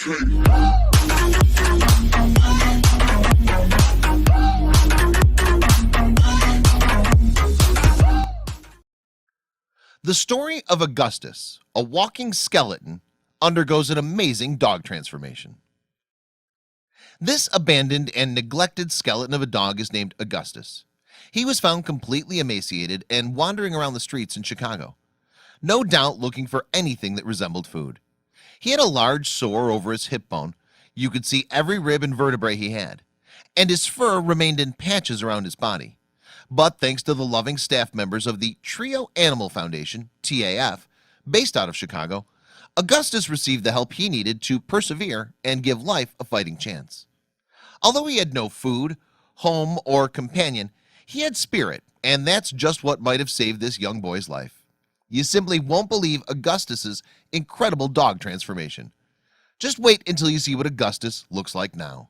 The story of Augustus, a walking skeleton, undergoes an amazing dog transformation. This abandoned and neglected skeleton of a dog is named Augustus. He was found completely emaciated and wandering around the streets in Chicago, no doubt looking for anything that resembled food. He had a large sore over his hip bone. You could see every rib and vertebrae he had, and his fur remained in patches around his body. But thanks to the loving staff members of the Trio Animal Foundation, TAF, based out of Chicago, Augustus received the help he needed to persevere and give life a fighting chance. Although he had no food, home, or companion, he had spirit, and that's just what might have saved this young boy's life. You simply won't believe Augustus's incredible dog transformation. Just wait until you see what Augustus looks like now.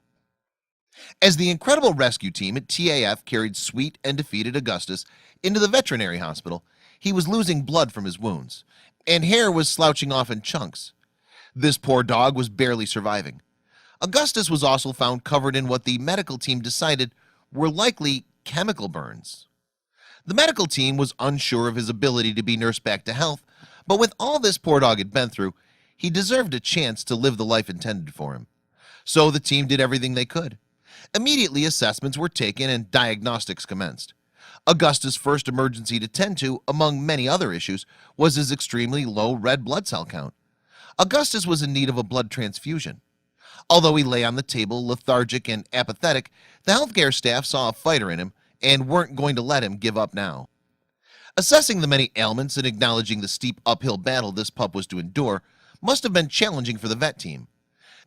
As the incredible rescue team at TAF carried sweet and defeated Augustus into the veterinary hospital, he was losing blood from his wounds, and hair was slouching off in chunks. This poor dog was barely surviving. Augustus was also found covered in what the medical team decided were likely chemical burns. The medical team was unsure of his ability to be nursed back to health, but with all this poor dog had been through, he deserved a chance to live the life intended for him. So the team did everything they could. Immediately, assessments were taken and diagnostics commenced. Augustus' first emergency to tend to, among many other issues, was his extremely low red blood cell count. Augustus was in need of a blood transfusion. Although he lay on the table lethargic and apathetic, the healthcare staff saw a fighter in him and weren't going to let him give up now. Assessing the many ailments and acknowledging the steep uphill battle this pup was to endure must have been challenging for the vet team.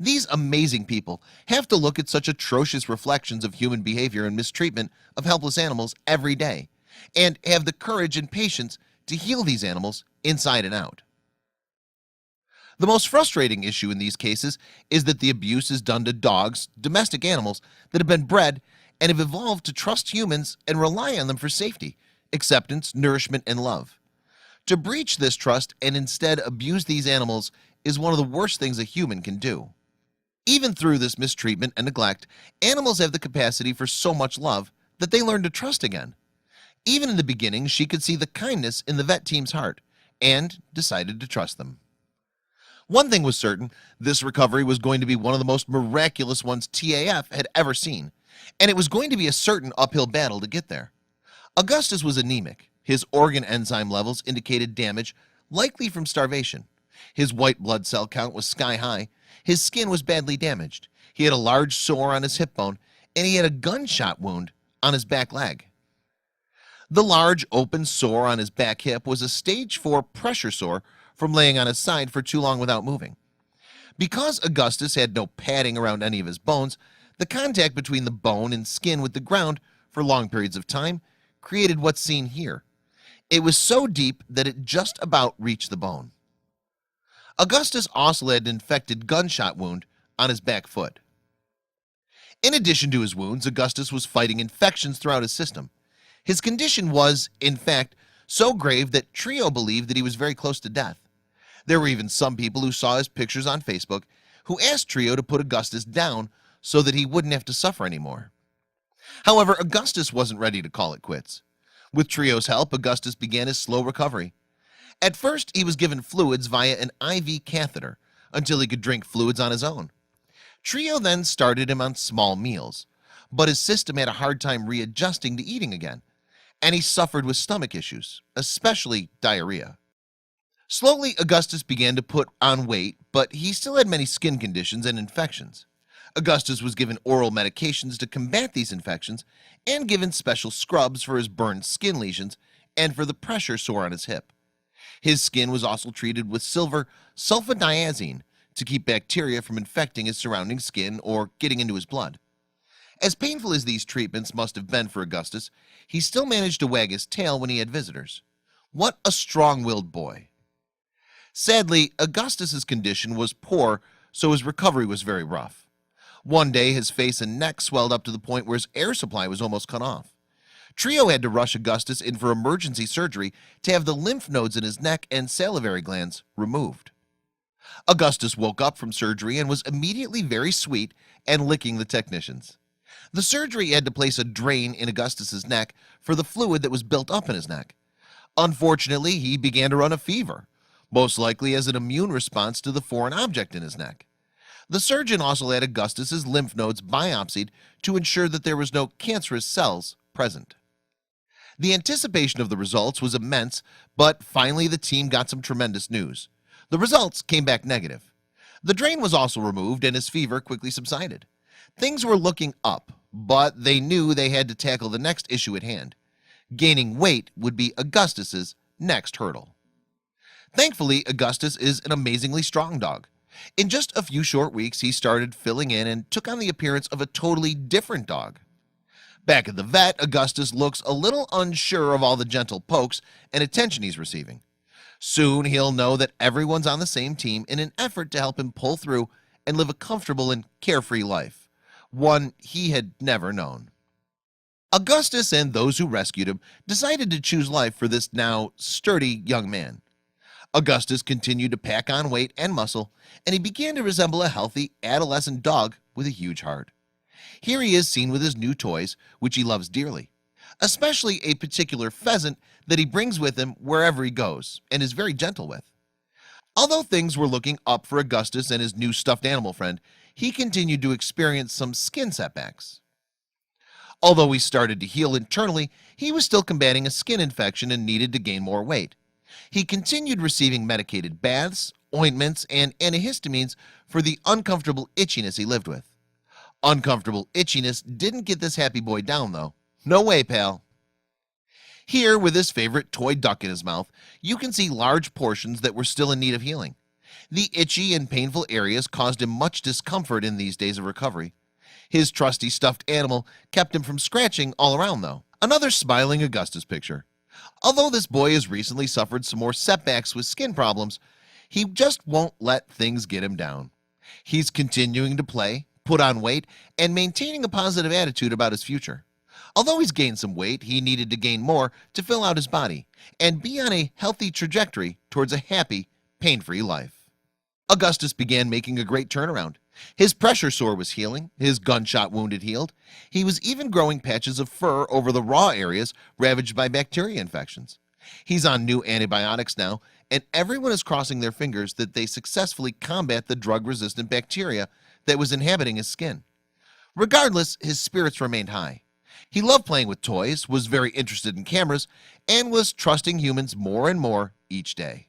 These amazing people have to look at such atrocious reflections of human behavior and mistreatment of helpless animals every day, and have the courage and patience to heal these animals inside and out. The most frustrating issue in these cases is that the abuse is done to dogs, domestic animals that have been bred and have evolved to trust humans and rely on them for safety, acceptance, nourishment, and love. To breach this trust and instead abuse these animals is one of the worst things a human can do. Even through this mistreatment and neglect, animals have the capacity for so much love that they learn to trust again. Even in the beginning, she could see the kindness in the vet team's heart and decided to trust them. One thing was certain, this recovery was going to be one of the most miraculous ones TAF had ever seen, and it was going to be a certain uphill battle to get there. Augustus was anemic. His organ enzyme levels indicated damage, likely from starvation. His white blood cell count was sky high. His skin was badly damaged. He had a large sore on his hip bone, and he had a gunshot wound on his back leg. The large open sore on his back hip was a stage 4 pressure sore from laying on his side for too long without moving. Because Augustus had no padding around any of his bones, the contact between the bone and skin with the ground for long periods of time created what's seen here. It was so deep that it just about reached the bone. Augustus also had an infected gunshot wound on his back foot. In addition to his wounds, Augustus was fighting infections throughout his system. His condition was, in fact, so grave that Trio believed that he was very close to death. There were even some people who saw his pictures on Facebook who asked Trio to put Augustus down so that he wouldn't have to suffer anymore. However, Augustus wasn't ready to call it quits. With Trio's help, Augustus began his slow recovery. At first, he was given fluids via an IV catheter until he could drink fluids on his own. Trio then started him on small meals, but his system had a hard time readjusting to eating again, and he suffered with stomach issues, especially diarrhea. Slowly, Augustus began to put on weight, but he still had many skin conditions and infections. Augustus was given oral medications to combat these infections and given special scrubs for his burned skin lesions and for the pressure sore on his hip. His skin was also treated with silver sulfadiazine to keep bacteria from infecting his surrounding skin or getting into his blood. As painful as these treatments must have been for Augustus, he still managed to wag his tail when he had visitors. What a strong-willed boy. Sadly, Augustus's condition was poor, so his recovery was very rough. One day, his face and neck swelled up to the point where his air supply was almost cut off. Trio had to rush Augustus in for emergency surgery to have the lymph nodes in his neck and salivary glands removed. Augustus woke up from surgery and was immediately very sweet and licking the technicians. The surgery had to place a drain in Augustus's neck for the fluid that was built up in his neck. Unfortunately, he began to run a fever, most likely as an immune response to the foreign object in his neck. The surgeon also had Augustus's lymph nodes biopsied to ensure that there was no cancerous cells present. The anticipation of the results was immense, but finally the team got some tremendous news. The results came back negative. The drain was also removed and his fever quickly subsided. Things were looking up, but they knew they had to tackle the next issue at hand. Gaining weight would be Augustus's next hurdle. Thankfully, Augustus is an amazingly strong dog. In just a few short weeks, he started filling in and took on the appearance of a totally different dog. Back at the vet, Augustus looks a little unsure of all the gentle pokes and attention he's receiving. Soon he'll know that everyone's on the same team in an effort to help him pull through and live a comfortable and carefree life, one he had never known. Augustus and those who rescued him decided to choose life for this now sturdy young man. Augustus continued to pack on weight and muscle, and he began to resemble a healthy adolescent dog with a huge heart. Here he is seen with his new toys, which he loves dearly, especially a particular pheasant that he brings with him wherever he goes and is very gentle with. Although things were looking up for Augustus and his new stuffed animal friend, he continued to experience some skin setbacks. Although he started to heal internally, he was still combating a skin infection and needed to gain more weight. He continued receiving medicated baths, ointments, and antihistamines for the uncomfortable itchiness he lived with. Uncomfortable itchiness didn't get this happy boy down, though. No way, pal. Here, with his favorite toy duck in his mouth, you can see large portions that were still in need of healing. The itchy and painful areas caused him much discomfort in these days of recovery. His trusty stuffed animal kept him from scratching all around, though. Another smiling Augustus picture. Although this boy has recently suffered some more setbacks with skin problems, he just won't let things get him down. He's continuing to play, put on weight, and maintaining a positive attitude about his future. Although he's gained some weight, he needed to gain more to fill out his body and be on a healthy trajectory towards a happy, pain-free life. Augustus began making a great turnaround. His pressure sore was healing, his gunshot wound had healed. He was even growing patches of fur over the raw areas ravaged by bacteria infections. He's on new antibiotics now, and everyone is crossing their fingers that they successfully combat the drug-resistant bacteria that was inhabiting his skin. Regardless, his spirits remained high. He loved playing with toys, was very interested in cameras, and was trusting humans more and more each day.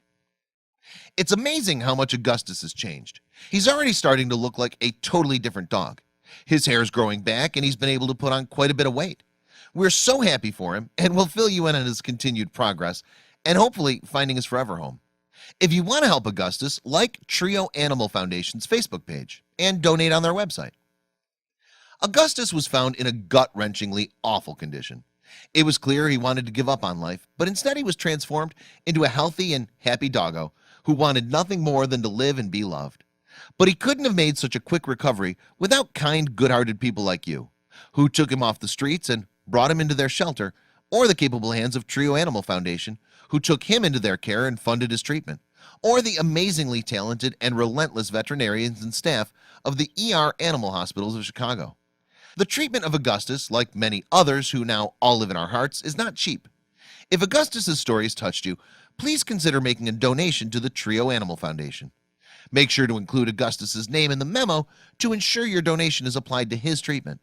It's amazing how much Augustus has changed. He's already starting to look like a totally different dog. His hair is growing back and he's been able to put on quite a bit of weight. We're so happy for him, and we'll fill you in on his continued progress and hopefully finding his forever home. If you want to help Augustus, like Trio Animal Foundation's Facebook page and donate on their website. Augustus was found in a gut-wrenchingly awful condition. It was clear he wanted to give up on life, but instead he was transformed into a healthy and happy doggo who wanted nothing more than to live and be loved. But he couldn't have made such a quick recovery without kind, good-hearted people like you, who took him off the streets and brought him into their shelter, or the capable hands of Trio Animal Foundation, who took him into their care and funded his treatment, or the amazingly talented and relentless veterinarians and staff of the ER Animal Hospitals of Chicago. The treatment of Augustus, like many others who now all live in our hearts, is not cheap. If Augustus's story has touched you, please consider making a donation to the Trio Animal Foundation. Make sure to include Augustus's name in the memo to ensure your donation is applied to his treatment.